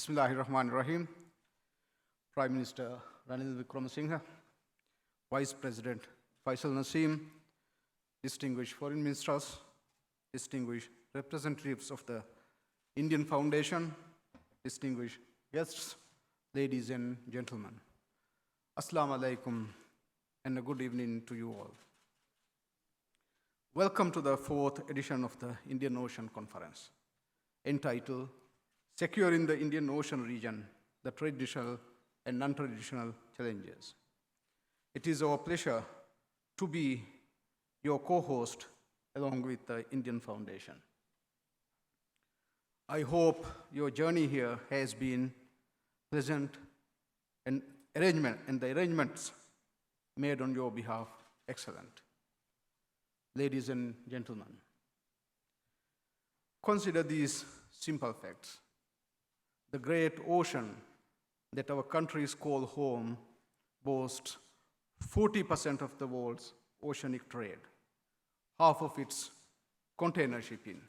Bismillahirrahmanirrahim. Prime Minister Ranil Wickremesinghe, Vice President Faisal Naseem, distinguished foreign ministers, distinguished representatives of the Indian Foundation, distinguished guests, ladies and gentlemen. Assalamu alaikum and a good evening to you all. Welcome to the fourth edition of the Indian Ocean Conference, entitled Securing the Indian Ocean Region, the Traditional and Non-Traditional Challenges. It is our pleasure to be your co-host along with the Indian Foundation. I hope your journey here has been pleasant and the arrangements made on your behalf excellent. Ladies and gentlemen, consider these simple facts. The great ocean that our countries call home boasts 40% of the world's oceanic trade, half of its container shipping,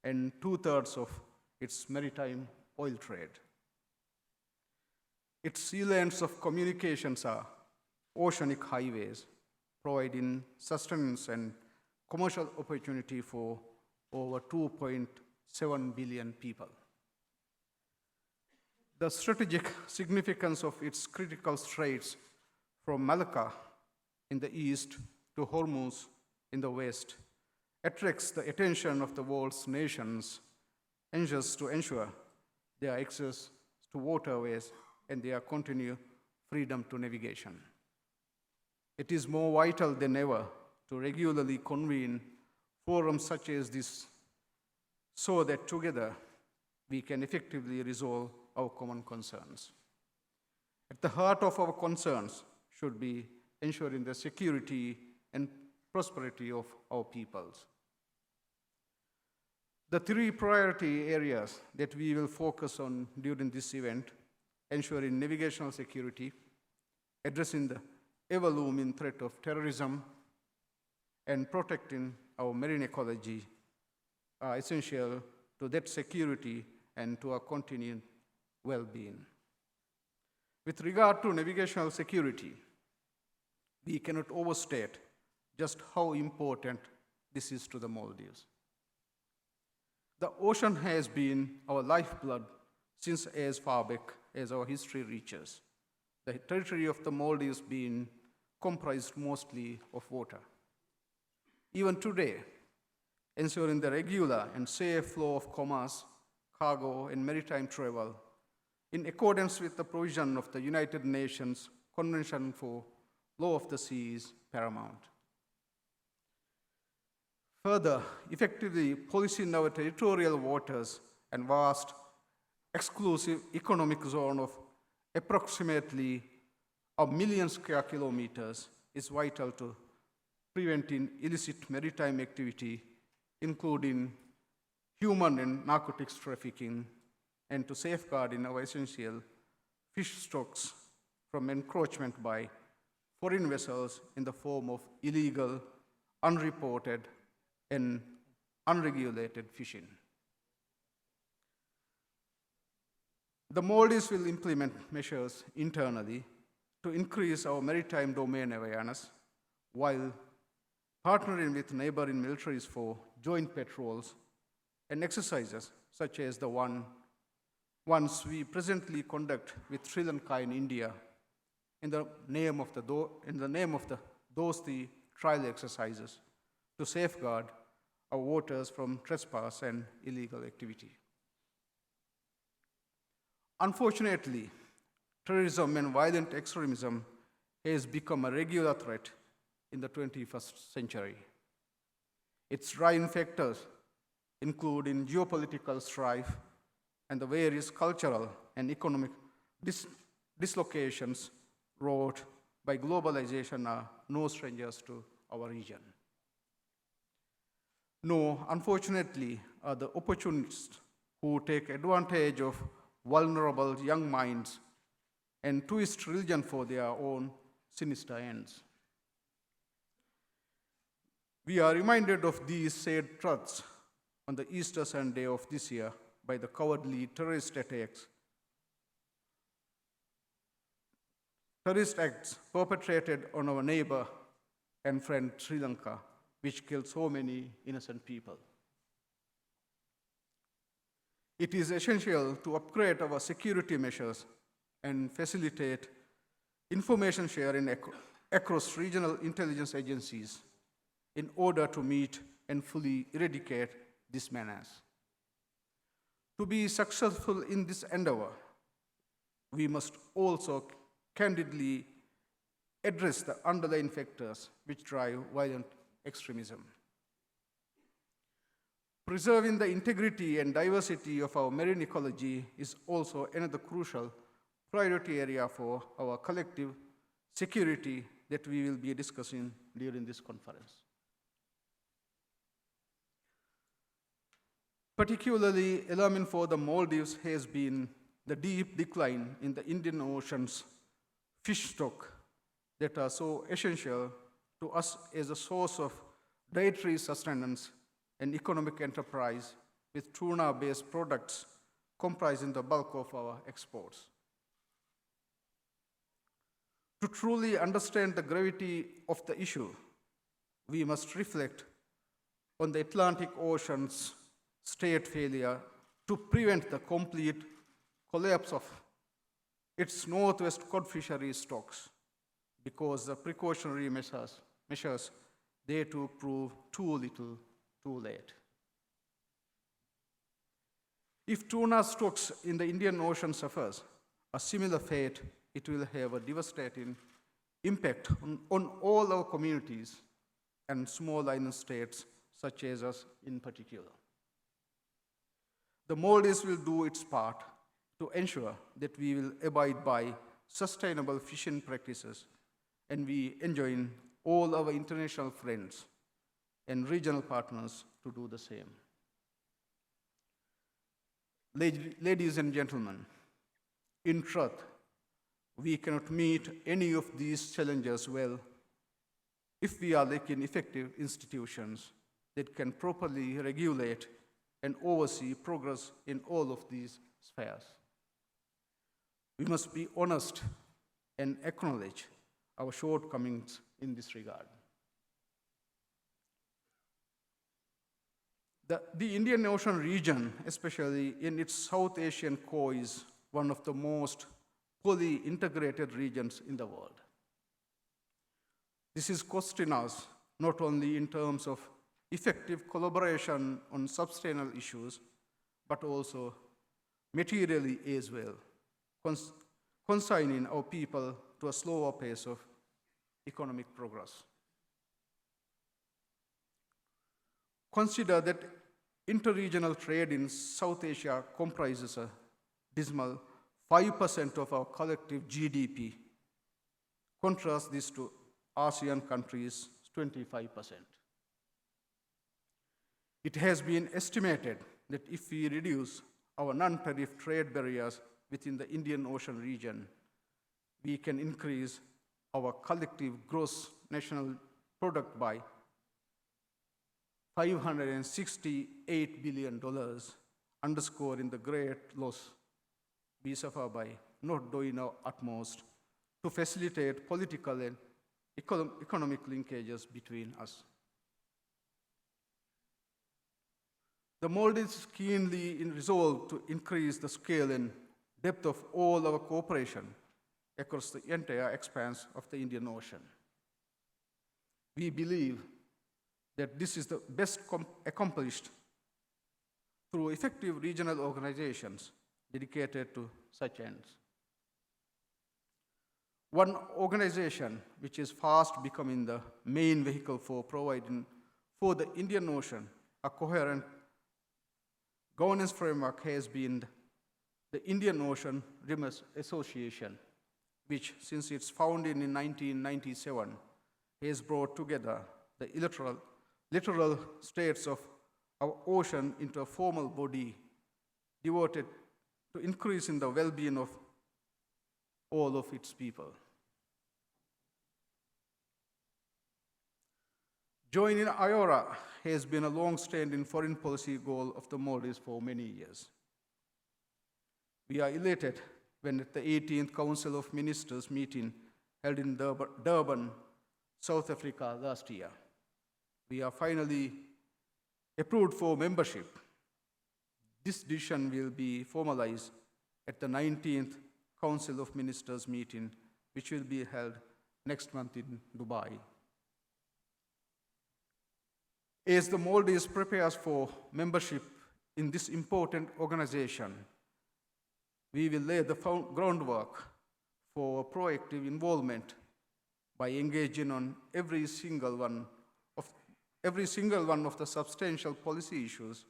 and 2/3 of its maritime oil trade. Its sea lanes of communications are oceanic highways, providing sustenance and commercial opportunity for over 2.7 billion people. The strategic significance of its critical straits from Malacca in the east to Hormuz in the west attracts the attention of the world's nations, anxious to ensure their access to waterways and their continued freedom to navigation. It is more vital than ever to regularly convene forums such as this so that together we can effectively resolve our common concerns. At the heart of our concerns should be ensuring the security and prosperity of our peoples. The three priority areas that we will focus on during this event: ensuring navigational security, addressing the ever-looming threat of terrorism, and protecting our marine ecology, are essential to that security and to our continued well-being. With regard to navigational security, we cannot overstate just how important this is to the Maldives. The ocean has been our lifeblood since as far back as our history reaches, the territory of the Maldives being comprised mostly of water. Even today, ensuring the regular and safe flow of commerce, cargo, and maritime travel in accordance with the provision of the United Nations Convention for Law of the Sea is paramount. Further, effectively policing our territorial waters and vast exclusive economic zone of approximately 1 million square kilometers is vital to preventing illicit maritime activity, including human and narcotics trafficking, and to safeguarding our essential fish stocks from encroachment by foreign vessels in the form of illegal, unreported, and unregulated fishing. The Maldives will implement measures internally to increase our maritime domain awareness while partnering with neighboring militaries for joint patrols and exercises such as the ones we presently conduct with Sri Lanka and India in the name of the Dosti trial exercises to safeguard our waters from trespass and illegal activity. Unfortunately, terrorism and violent extremism has become a regular threat in the 21st century. Its driving factors include geopolitical strife and the various cultural and economic dislocations wrought by globalization are no strangers to our region. No, unfortunately, are the opportunists who take advantage of vulnerable young minds and twist religion for their own sinister ends. We are reminded of these sad truths on the Easter Sunday of this year by the cowardly terrorist attacks terrorist acts perpetrated on our neighbor and friend Sri Lanka, which killed so many innocent people. It is essential to upgrade our security measures and facilitate information sharing across regional intelligence agencies in order to meet and fully eradicate this menace. To be successful in this endeavor, we must also candidly address the underlying factors which drive violent extremism. Preserving the integrity and diversity of our marine ecology is also another crucial priority area for our collective security that we will be discussing during this conference. Particularly alarming for the Maldives has been the deep decline in the Indian Ocean's fish stock that are so essential to us as a source of dietary sustenance and economic enterprise, with tuna-based products comprising the bulk of our exports. To truly understand the gravity of the issue, we must reflect on the Atlantic Ocean's state failure to prevent the complete collapse of its northwest cod fishery stocks, because the precautionary measures they too prove too little, too late. If tuna stocks in the Indian Ocean suffers a similar fate, it will have a devastating impact on all our communities and small island states such as us in particular. The Maldives will do its part to ensure that we will abide by sustainable fishing practices, and we enjoin all our international friends and regional partners to do the same. Ladies and gentlemen, in truth, we cannot meet any of these challenges well if we are lacking effective institutions that can properly regulate and oversee progress in all of these spheres. We must be honest and acknowledge our shortcomings in this regard. The Indian Ocean region, especially in its South Asian core, is one of the most fully integrated regions in the world. This is costing us not only in terms of effective collaboration on sustainable issues, but also materially as well, consigning our people to a slower pace of economic progress. Consider that interregional trade in South Asia comprises a dismal 5% of our collective GDP. Contrast this to ASEAN countries' 25%. It has been estimated that if we reduce our non-tariff trade barriers within the Indian Ocean region, we can increase our collective gross national product by $568 billion, underscoring the great loss we suffer by not doing our utmost to facilitate political and economic linkages between us. The Maldives is keenly resolved to increase the scale and depth of all our cooperation across the entire expanse of the Indian Ocean. We believe that this is the best accomplished through effective regional organizations dedicated to such ends. One organization which is fast becoming the main vehicle for providing for the Indian Ocean a coherent governance framework has been the Indian Ocean Rivers Association, which since its founding in 1997 has brought together the littoral states of our ocean into a formal body devoted to increasing the well-being of all of its people. Joining IORA has been a long-standing foreign policy goal of the Maldives for many years. We are elated when at the 18th Council of Ministers meeting held in Durban, South Africa last year. We are finally approved for membership. This decision will be formalized at the 19th Council of Ministers meeting, which will be held next month in Dubai. As the Maldives prepares for membership in this important organization, we will lay the groundwork for proactive involvement by engaging on every single one of the substantial policy issues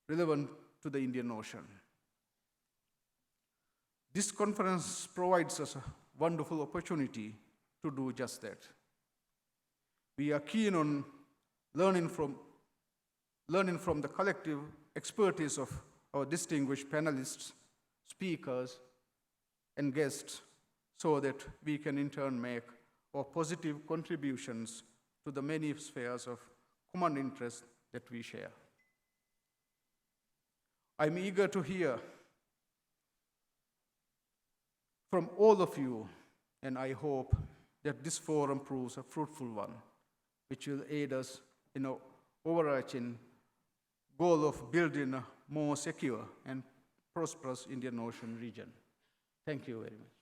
relevant to the Indian Ocean. This conference provides us a wonderful opportunity to do just that. We are keen on learning from the collective expertise of our distinguished panelists, speakers, and guests so that we can in turn make our positive contributions to the many spheres of common interest that we share. I'm eager to hear from all of you, and I hope that this forum proves a fruitful one, which will aid us in our overarching goal of building a more secure and prosperous Indian Ocean region. Thank you very much.